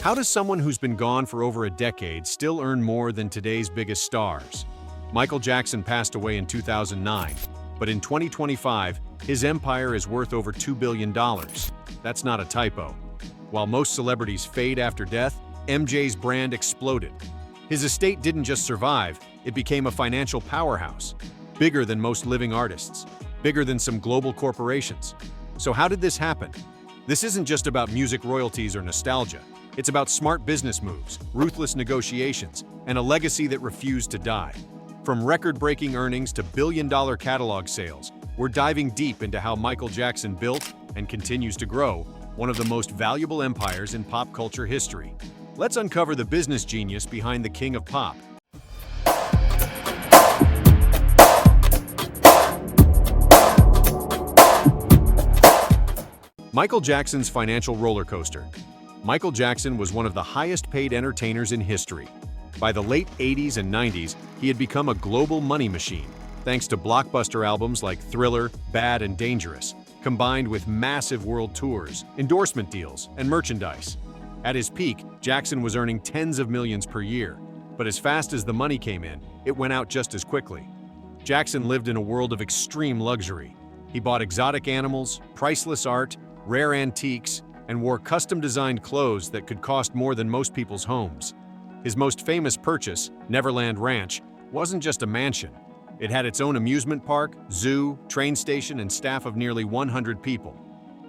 How does someone who's been gone for over a decade still earn more than today's biggest stars? Michael Jackson passed away in 2009, but in 2025, his empire is worth over $2 billion. That's not a typo. While most celebrities fade after death, MJ's brand exploded. His estate didn't just survive, it became a financial powerhouse. Bigger than most living artists. Bigger than some global corporations. So how did this happen? This isn't just about music royalties or nostalgia. It's about smart business moves, ruthless negotiations, and a legacy that refused to die. From record-breaking earnings to billion-dollar catalog sales, we're diving deep into how Michael Jackson built and continues to grow one of the most valuable empires in pop culture history. Let's uncover the business genius behind the king of pop. Michael Jackson's financial roller coaster. Michael Jackson was one of the highest-paid entertainers in history. By the late 80s and 90s, he had become a global money machine, thanks to blockbuster albums like Thriller, Bad and Dangerous, combined with massive world tours, endorsement deals, and merchandise. At his peak, Jackson was earning tens of millions per year, but as fast as the money came in, it went out just as quickly. Jackson lived in a world of extreme luxury. He bought exotic animals, priceless art, rare antiques, and wore custom-designed clothes that could cost more than most people's homes. His most famous purchase, Neverland Ranch, wasn't just a mansion. It had its own amusement park, zoo, train station, and staff of nearly 100 people.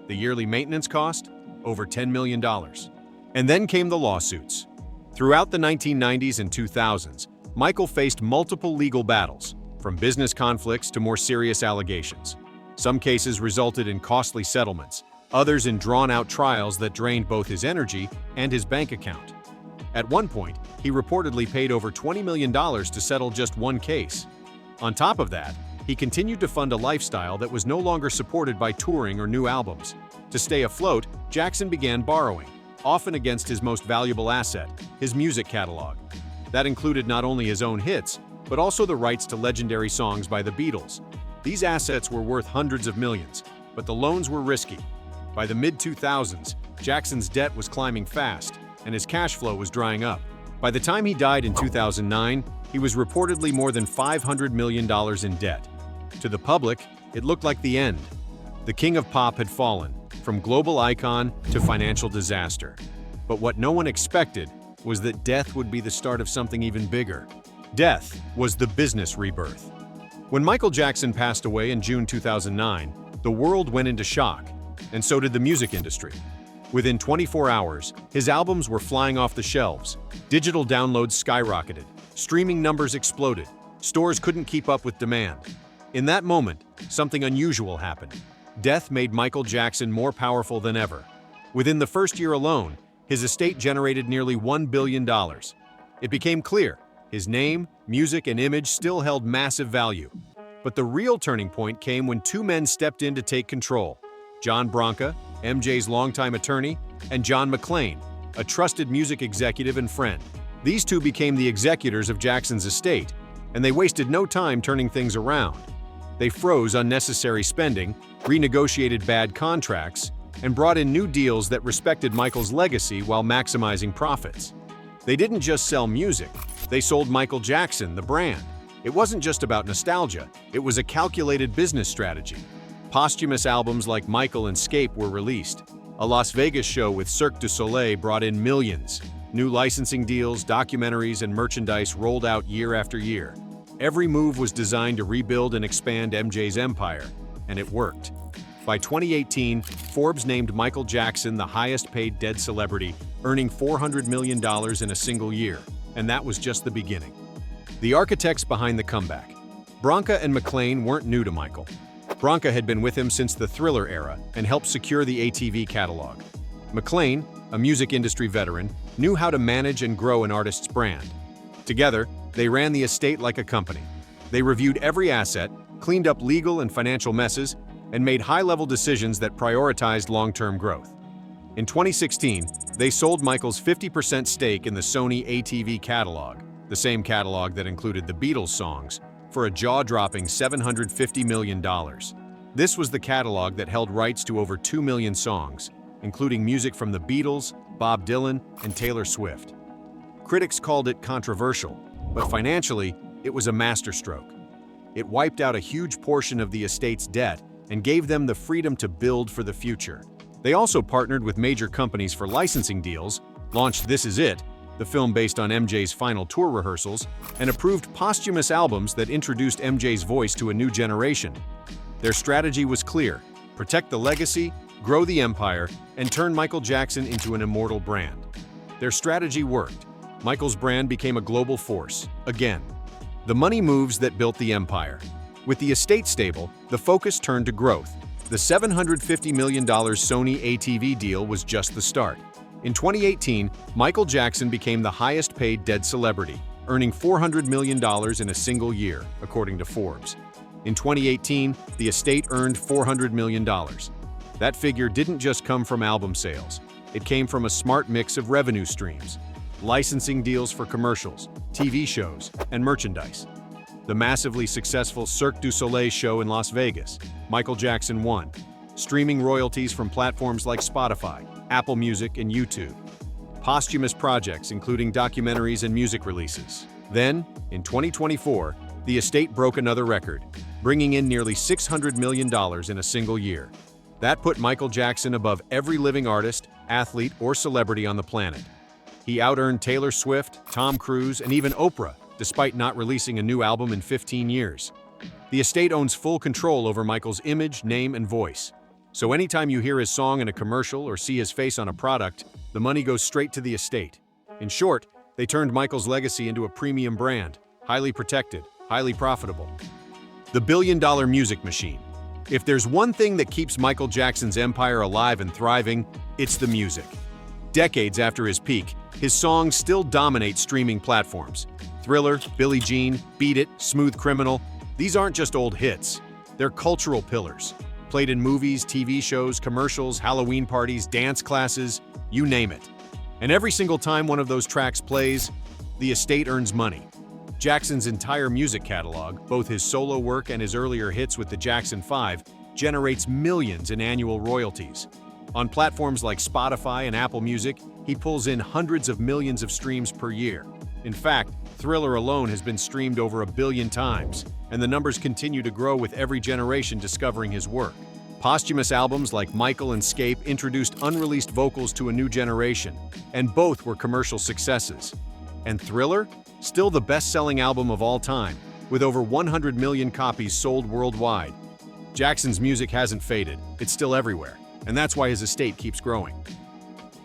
The yearly maintenance cost? Over $10 million. And then came the lawsuits. Throughout the 1990s and 2000s, Michael faced multiple legal battles, from business conflicts to more serious allegations. Some cases resulted in costly settlements, others in drawn-out trials that drained both his energy and his bank account. At one point, he reportedly paid over $20 million to settle just one case. On top of that, he continued to fund a lifestyle that was no longer supported by touring or new albums. To stay afloat, Jackson began borrowing, often against his most valuable asset, his music catalog. That included not only his own hits, but also the rights to legendary songs by the Beatles. These assets were worth hundreds of millions, but the loans were risky. By the mid-2000s, Jackson's debt was climbing fast, and his cash flow was drying up. By the time he died in 2009, he was reportedly more than $500 million in debt. To the public, it looked like the end. The king of pop had fallen, from global icon to financial disaster. But what no one expected was that death would be the start of something even bigger. Death was the business rebirth. When Michael Jackson passed away in June 2009, the world went into shock, and so did the music industry. Within 24 hours, his albums were flying off the shelves. Digital downloads skyrocketed. Streaming numbers exploded. Stores couldn't keep up with demand. In that moment, something unusual happened. Death made Michael Jackson more powerful than ever. Within the first year alone, his estate generated nearly $1 billion. It became clear his name, music, and image still held massive value. But the real turning point came when two men stepped in to take control. John Branca, MJ's longtime attorney, and John McClane, a trusted music executive and friend. These two became the executors of Jackson's estate, and they wasted no time turning things around. They froze unnecessary spending, renegotiated bad contracts, and brought in new deals that respected Michael's legacy while maximizing profits. They didn't just sell music, they sold Michael Jackson, the brand. It wasn't just about nostalgia, it was a calculated business strategy. Posthumous albums like Michael and Scape were released. A Las Vegas show with Cirque du Soleil brought in millions. New licensing deals, documentaries, and merchandise rolled out year after year. Every move was designed to rebuild and expand MJ's empire, and it worked. By 2018, Forbes named Michael Jackson the highest-paid dead celebrity, earning $400 million in a single year, and that was just the beginning. The architects behind the comeback. Branca and McClane weren't new to Michael. Branca had been with him since the Thriller era and helped secure the ATV catalog. McClane, a music industry veteran, knew how to manage and grow an artist's brand. Together, they ran the estate like a company. They reviewed every asset, cleaned up legal and financial messes, and made high-level decisions that prioritized long-term growth. In 2016, they sold Michael's 50% stake in the Sony ATV catalog, the same catalog that included the Beatles songs, for a jaw-dropping $750 million. This was the catalog that held rights to over 2 million songs, including music from the Beatles, Bob Dylan, and Taylor Swift. Critics called it controversial, but financially, it was a masterstroke. It wiped out a huge portion of the estate's debt and gave them the freedom to build for the future. They also partnered with major companies for licensing deals, launched This Is It, the film based on MJ's final tour rehearsals, and approved posthumous albums that introduced MJ's voice to a new generation. Their strategy was clear: protect the legacy, grow the empire, and turn Michael Jackson into an immortal brand. Their strategy worked. Michael's brand became a global force, again. The money moves that built the empire. With the estate stable, the focus turned to growth. The $750 million Sony ATV deal was just the start. In 2018, Michael Jackson became the highest-paid dead celebrity, earning $400 million in a single year, according to Forbes. In 2018, the estate earned $400 million. That figure didn't just come from album sales. It came from a smart mix of revenue streams: licensing deals for commercials, TV shows, and merchandise. The massively successful Cirque du Soleil show in Las Vegas, Michael Jackson won. Streaming royalties from platforms like Spotify, Apple Music, and YouTube. Posthumous projects including documentaries and music releases. Then, in 2024, the estate broke another record, bringing in nearly $600 million in a single year. That put Michael Jackson above every living artist, athlete, or celebrity on the planet. He out-earned Taylor Swift, Tom Cruise, and even Oprah, despite not releasing a new album in 15 years. The estate owns full control over Michael's image, name, and voice. So anytime you hear his song in a commercial or see his face on a product, the money goes straight to the estate. In short, they turned Michael's legacy into a premium brand, highly protected, highly profitable. The billion-dollar music machine. If there's one thing that keeps Michael Jackson's empire alive and thriving, it's the music. Decades after his peak, his songs still dominate streaming platforms. Thriller, Billie Jean, Beat It, Smooth Criminal, these aren't just old hits. They're cultural pillars, played in movies, TV shows, commercials, Halloween parties, dance classes, you name it. And every single time one of those tracks plays, the estate earns money. Jackson's entire music catalog, both his solo work and his earlier hits with the Jackson 5, generates millions in annual royalties. On platforms like Spotify and Apple Music, he pulls in hundreds of millions of streams per year. In fact, Thriller alone has been streamed over 1 billion times, and the numbers continue to grow with every generation discovering his work. Posthumous albums like Michael and Scape introduced unreleased vocals to a new generation, and both were commercial successes. And Thriller? Still the best-selling album of all time, with over 100 million copies sold worldwide. Jackson's music hasn't faded, it's still everywhere, and that's why his estate keeps growing.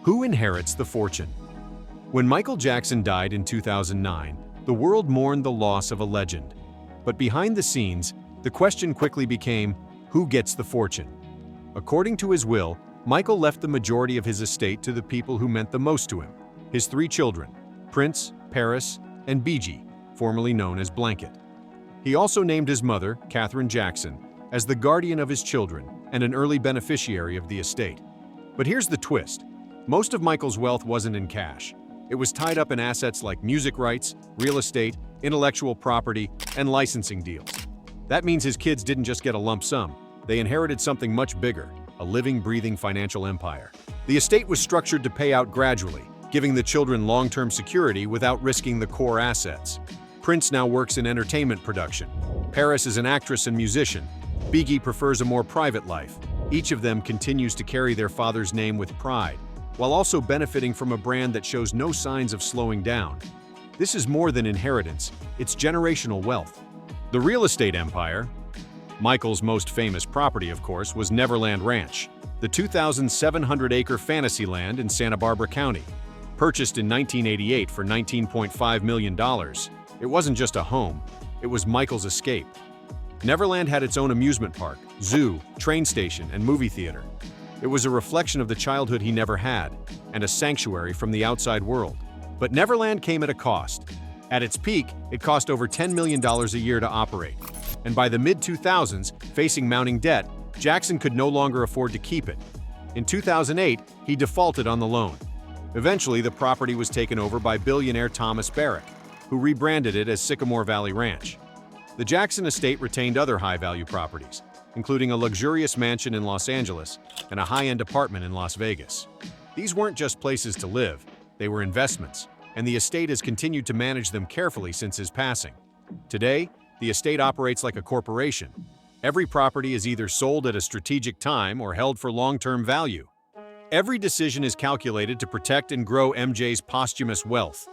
Who inherits the fortune? When Michael Jackson died in 2009, the world mourned the loss of a legend. But behind the scenes, the question quickly became, who gets the fortune? According to his will, Michael left the majority of his estate to the people who meant the most to him: his 3 children, Prince, Paris, and BG, formerly known as Blanket. He also named his mother, Katherine Jackson, as the guardian of his children and an early beneficiary of the estate. But here's the twist. Most of Michael's wealth wasn't in cash. It was tied up in assets like music rights, real estate, intellectual property, and licensing deals. That means his kids didn't just get a lump sum. They inherited something much bigger, a living, breathing financial empire. The estate was structured to pay out gradually, giving the children long-term security without risking the core assets. Prince now works in entertainment production. Paris is an actress and musician. Biggie prefers a more private life. Each of them continues to carry their father's name with pride, while also benefiting from a brand that shows no signs of slowing down. This is more than inheritance, it's generational wealth. The real estate empire. Michael's most famous property, of course, was Neverland Ranch, the 2,700-acre fantasy land in Santa Barbara County. Purchased in 1988 for $19.5 million, it wasn't just a home, it was Michael's escape. Neverland had its own amusement park, zoo, train station, and movie theater. It was a reflection of the childhood he never had, and a sanctuary from the outside world. But Neverland came at a cost. At its peak, it cost over $10 million a year to operate. And by the mid-2000s, facing mounting debt, Jackson could no longer afford to keep it. In 2008, he defaulted on the loan. Eventually, the property was taken over by billionaire Thomas Barrack, who rebranded it as Sycamore Valley Ranch. The Jackson estate retained other high-value properties, including a luxurious mansion in Los Angeles and a high-end apartment in Las Vegas. These weren't just places to live, they were investments, and the estate has continued to manage them carefully since his passing. Today, the estate operates like a corporation. Every property is either sold at a strategic time or held for long-term value. Every decision is calculated to protect and grow MJ's posthumous wealth.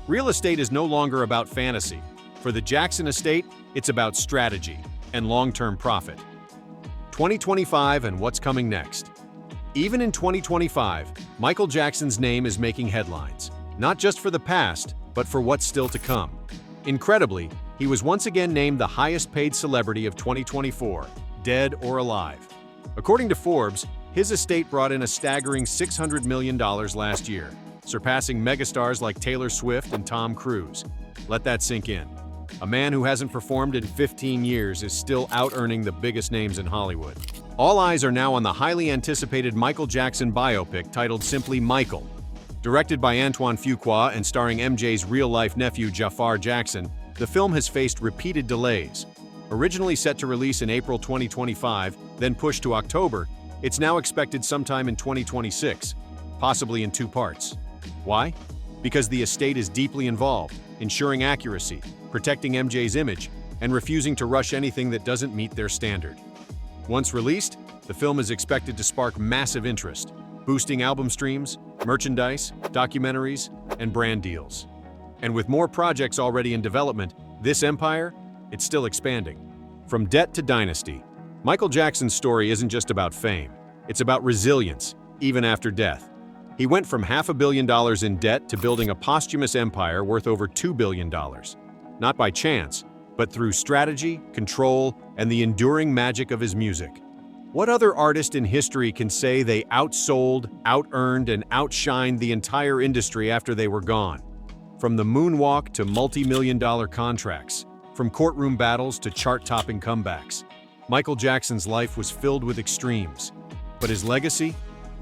Real estate is no longer about fantasy. For the Jackson estate, it's about strategy and long-term profit. 2025 and what's coming next. Even in 2025, Michael Jackson's name is making headlines, not just for the past, but for what's still to come. Incredibly, he was once again named the highest-paid celebrity of 2024, dead or alive. According to Forbes, his estate brought in a staggering $600 million last year, surpassing megastars like Taylor Swift and Tom Cruise. Let that sink in. A man who hasn't performed in 15 years is still out-earning the biggest names in Hollywood. All eyes are now on the highly anticipated Michael Jackson biopic titled simply Michael. Directed by Antoine Fuqua and starring MJ's real-life nephew Jafar Jackson, the film has faced repeated delays. Originally set to release in April 2025, then pushed to October, it's now expected sometime in 2026, possibly in 2 parts. Why? Because the estate is deeply involved, ensuring accuracy, protecting MJ's image, and refusing to rush anything that doesn't meet their standard. Once released, the film is expected to spark massive interest, boosting album streams, merchandise, documentaries, and brand deals. And with more projects already in development, this empire, it's still expanding. From debt to dynasty, Michael Jackson's story isn't just about fame. It's about resilience, even after death. He went from $500 million in debt to building a posthumous empire worth over $2 billion. Not by chance, but through strategy, control, and the enduring magic of his music. What other artist in history can say they outsold, out-earned, and outshined the entire industry after they were gone? From the moonwalk to multi-million-dollar contracts, from courtroom battles to chart-topping comebacks, Michael Jackson's life was filled with extremes. But his legacy?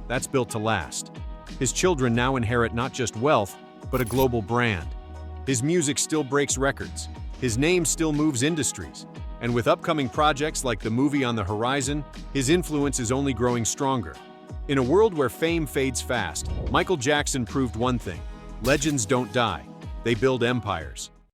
That's built to last. His children now inherit not just wealth, but a global brand. His music still breaks records. His name still moves industries. And with upcoming projects like the movie on the horizon, his influence is only growing stronger. In a world where fame fades fast, Michael Jackson proved one thing: legends don't die, they build empires.